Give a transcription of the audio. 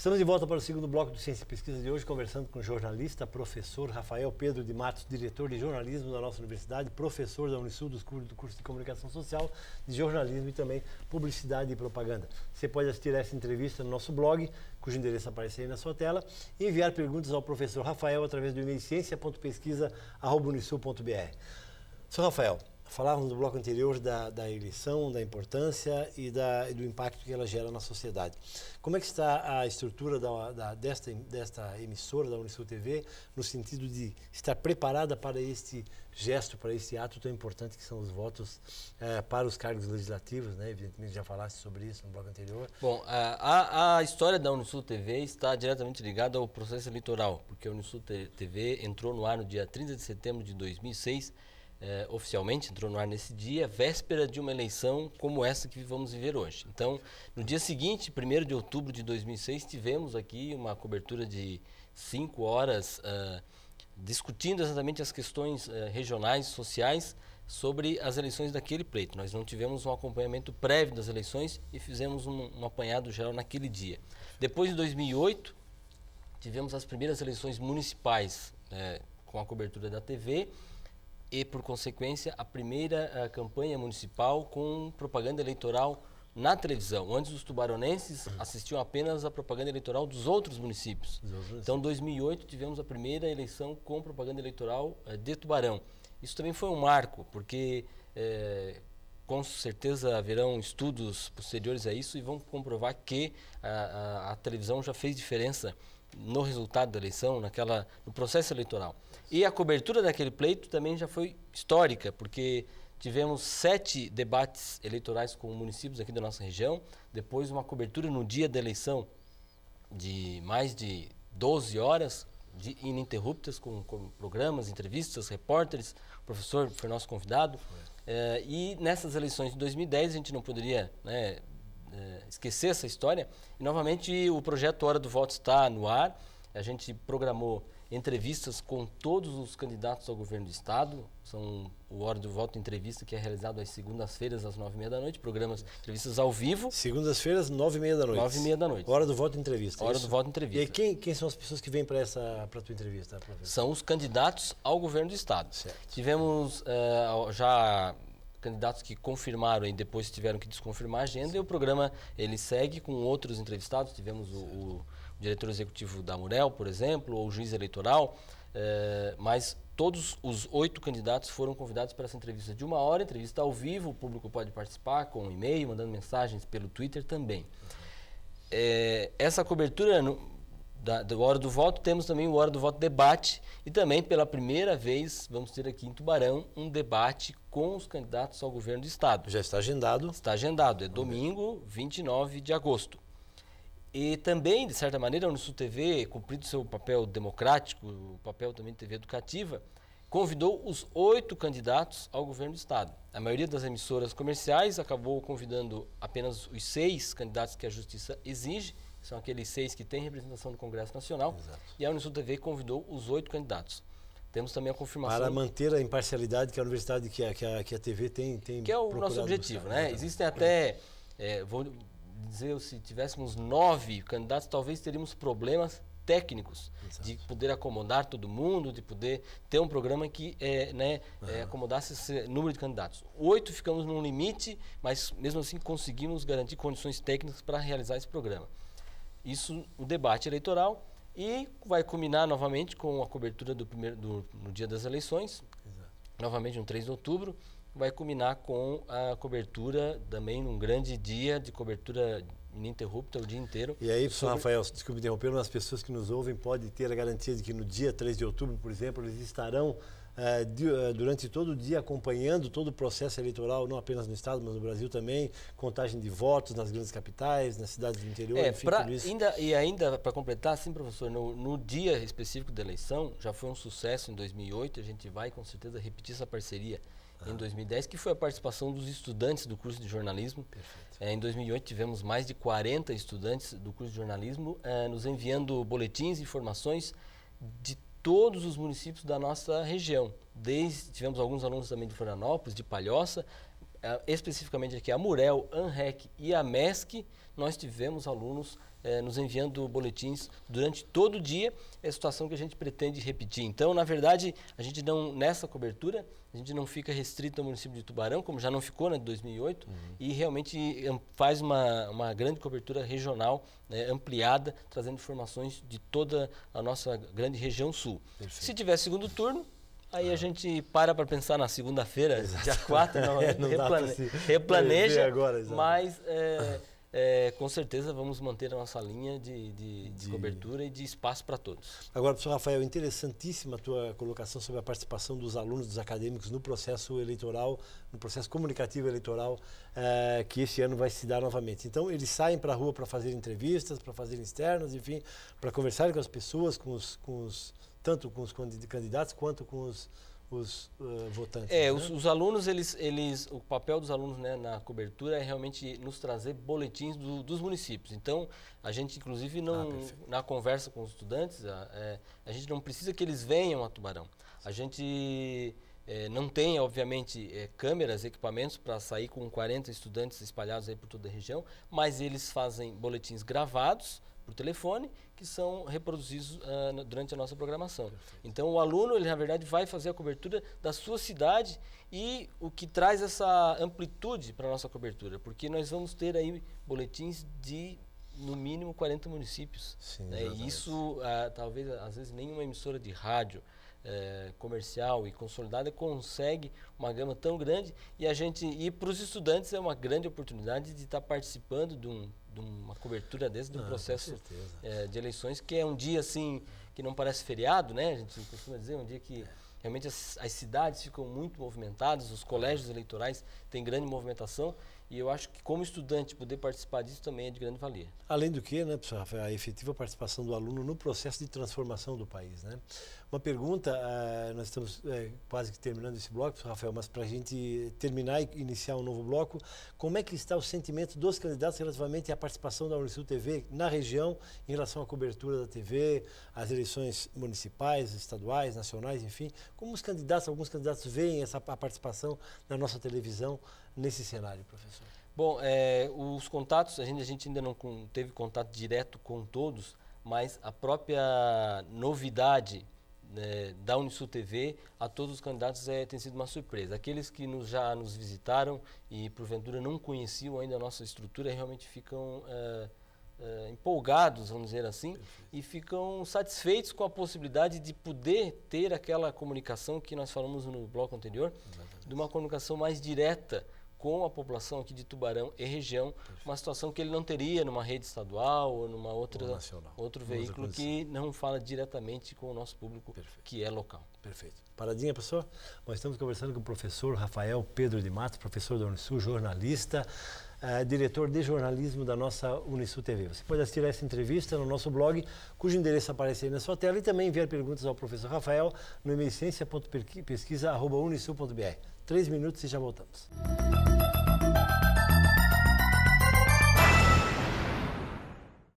Estamos de volta para o segundo bloco do Ciência e Pesquisa de hoje, conversando com o jornalista, professor Rafael Pedro de Matos, diretor de jornalismo da nossa universidade, professor da Unisul do curso de Comunicação Social, de jornalismo e também publicidade e propaganda. Você pode assistir essa entrevista no nosso blog, cujo endereço aparece aí na sua tela, e enviar perguntas ao professor Rafael através do e-mail ciência.pesquisa@unisul.br. Sr. Rafael, falávamos no bloco anterior da eleição, da importância e do impacto que ela gera na sociedade. Como é que está a estrutura desta emissora, da Unisul TV, no sentido de estar preparada para este gesto, para este ato tão importante que são os votos para os cargos legislativos, né? Evidentemente já falaste sobre isso no bloco anterior. Bom, a história da Unisul TV está diretamente ligada ao processo eleitoral, porque a Unisul TV entrou no ar no dia 30 de setembro de 2006, oficialmente entrou no ar nesse dia, véspera de uma eleição como essa que vamos viver hoje. Então, no dia seguinte, 1º de outubro de 2006, tivemos aqui uma cobertura de 5 horas discutindo exatamente as questões regionais, sociais, sobre as eleições daquele pleito. Nós não tivemos um acompanhamento prévio das eleições e fizemos um apanhado geral naquele dia. Depois de 2008, tivemos as primeiras eleições municipais com a cobertura da TV, e, por consequência, a primeira campanha municipal com propaganda eleitoral na televisão. Antes, os tubaronenses assistiam apenas a propaganda eleitoral dos outros municípios. Então, em 2008, tivemos a primeira eleição com propaganda eleitoral de Tubarão. Isso também foi um marco, porque com certeza haverão estudos posteriores a isso e vão comprovar que a televisão já fez diferença no resultado da eleição, no processo eleitoral. E a cobertura daquele pleito também já foi histórica, porque tivemos 7 debates eleitorais com municípios aqui da nossa região, depois uma cobertura no dia da eleição de mais de 12 horas, ininterruptas, com programas, entrevistas, repórteres. O professor foi nosso convidado. E nessas eleições de 2010 a gente não poderia esquecer essa história. E novamente o projeto Hora do Voto está no ar. A gente programou entrevistas com todos os candidatos ao governo do estado. São o Hora do Voto Entrevista, que é realizado às segundas-feiras às 9h30 da noite. Programas, entrevistas ao vivo. Segundas-feiras, 9h30 da noite. 9h30 da noite. Hora do Voto Entrevista. Hora do Voto Entrevista. E aí, quem são as pessoas que vêm para a tua entrevista, professor? São os candidatos ao governo do estado. Certo. Tivemos já candidatos que confirmaram e depois tiveram que desconfirmar a agenda. E o programa ele segue com outros entrevistados. Tivemos o diretor executivo da Amurel, por exemplo, ou o juiz eleitoral, mas todos os 8 candidatos foram convidados para essa entrevista de 1 hora, entrevista ao vivo. O público pode participar com um e-mail, mandando mensagens pelo Twitter também. Essa cobertura do Hora do Voto, temos também o Hora do Voto Debate e também pela primeira vez vamos ter aqui em Tubarão um debate com os candidatos ao governo do estado. Já está agendado? Está agendado, é domingo 29 de agosto. E também, de certa maneira, a Unisul TV, cumprindo seu papel democrático, o papel também de TV educativa, convidou os 8 candidatos ao governo do estado. A maioria das emissoras comerciais acabou convidando apenas os 6 candidatos que a Justiça exige, são aqueles 6 que têm representação no Congresso Nacional. Exato. E a Unisul TV convidou os 8 candidatos. Temos também a confirmação... Para manter a imparcialidade que a universidade, que a TV tem que é o nosso objetivo, né? Exatamente. Existem até, vou dizer, se tivéssemos 9 candidatos, talvez teríamos problemas técnicos. Exato. De poder acomodar todo mundo, de poder ter um programa que acomodasse esse número de candidatos. 8 ficamos num limite, mas mesmo assim conseguimos garantir condições técnicas para realizar esse programa. Isso, o debate eleitoral, e vai culminar novamente com a cobertura no dia das eleições. Exato. Novamente no 3 de outubro, vai culminar com a cobertura também num grande dia de cobertura ininterrupta o dia inteiro. E aí, professor Rafael, desculpe interromper, mas as pessoas que nos ouvem podem ter a garantia de que no dia 3 de outubro, por exemplo, eles estarão durante todo o dia acompanhando todo o processo eleitoral, não apenas no estado, mas no Brasil também, contagem de votos nas grandes capitais, nas cidades do interior, enfim, tudo isso. Ainda para completar, sim, professor, no dia específico da eleição, já foi um sucesso em 2008, a gente vai com certeza repetir essa parceria em 2010, que foi a participação dos estudantes do curso de jornalismo. Em 2008 tivemos mais de 40 estudantes do curso de jornalismo nos enviando boletins e informações de todos os municípios da nossa região. Tivemos alguns alunos também de Florianópolis, de Palhoça, especificamente aqui a Murel, a ANREC e a MESC, nós tivemos alunos nos enviando boletins durante todo o dia, é a situação que a gente pretende repetir. Então, na verdade, a gente não, nessa cobertura, a gente não fica restrito ao município de Tubarão, como já não ficou, né, de 2008, e realmente faz uma grande cobertura regional, né, ampliada, trazendo informações de toda a nossa grande região sul. Perfeito. Se tiver segundo turno, aí a gente para pensar na segunda-feira, dia 4, replaneja, agora, mas com certeza vamos manter a nossa linha de cobertura e de espaço para todos. Agora, professor Rafael, interessantíssima a tua colocação sobre a participação dos alunos, dos acadêmicos no processo eleitoral, no processo comunicativo eleitoral, que este ano vai se dar novamente. Então, eles saem para a rua para fazer entrevistas, para fazer externas, enfim, para conversar com as pessoas, tanto com os candidatos quanto com os votantes. Né? Os alunos, o papel dos alunos, né, na cobertura é realmente nos trazer boletins dos municípios. Então, a gente, inclusive, na conversa com os estudantes, a gente não precisa que eles venham a Tubarão. A gente não tem, obviamente, câmeras, equipamentos para sair com 40 estudantes espalhados aí por toda a região, mas eles fazem boletins gravados por telefone, que são reproduzidos durante a nossa programação. Perfeito. Então, o aluno, ele na verdade vai fazer a cobertura da sua cidade e o que traz essa amplitude para a nossa cobertura, porque nós vamos ter aí boletins de, no mínimo, 40 municípios. Sim, né? E isso, talvez, às vezes, nenhuma emissora de rádio comercial e consolidada consegue uma gama tão grande, e para os estudantes é uma grande oportunidade de estar participando de uma cobertura desse, de um processo de eleições, que é um dia assim que não parece feriado, né? A gente costuma dizer, um dia que realmente as cidades ficam muito movimentadas, os colégios eleitorais têm grande movimentação, e eu acho que como estudante poder participar disso também é de grande valia. Além do que, né, professor Rafael, a efetiva participação do aluno no processo de transformação do país, né? Uma pergunta, nós estamos quase que terminando esse bloco, professor Rafael, mas para a gente terminar e iniciar um novo bloco, como é que está o sentimento dos candidatos relativamente à participação da Unisul TV na região em relação à cobertura da TV, às eleições municipais, estaduais, nacionais, enfim? Como alguns candidatos veem a participação na nossa televisão nesse cenário, professor? Bom, os contatos, a gente ainda não teve contato direto com todos, mas a própria novidade da Unisul TV a todos os candidatos tem sido uma surpresa. Aqueles que já nos visitaram e porventura não conheciam ainda a nossa estrutura realmente ficam empolgados, vamos dizer assim, e ficam satisfeitos com a possibilidade de poder ter aquela comunicação que nós falamos no bloco anterior, de uma comunicação mais direta com a população aqui de Tubarão e região, uma situação que ele não teria numa rede estadual ou numa outro veículo que não fala diretamente com o nosso público, que é local. Perfeito. Paradinha, professor? Nós estamos conversando com o professor Rafael Pedro de Matos, professor da Unisul, jornalista, diretor de jornalismo da nossa Unisul TV. Você pode assistir a essa entrevista no nosso blog, cujo endereço aparece aí na sua tela, e também enviar perguntas ao professor Rafael no e-mail ciência.pesquisa@unisul.br. 3 minutos e já voltamos.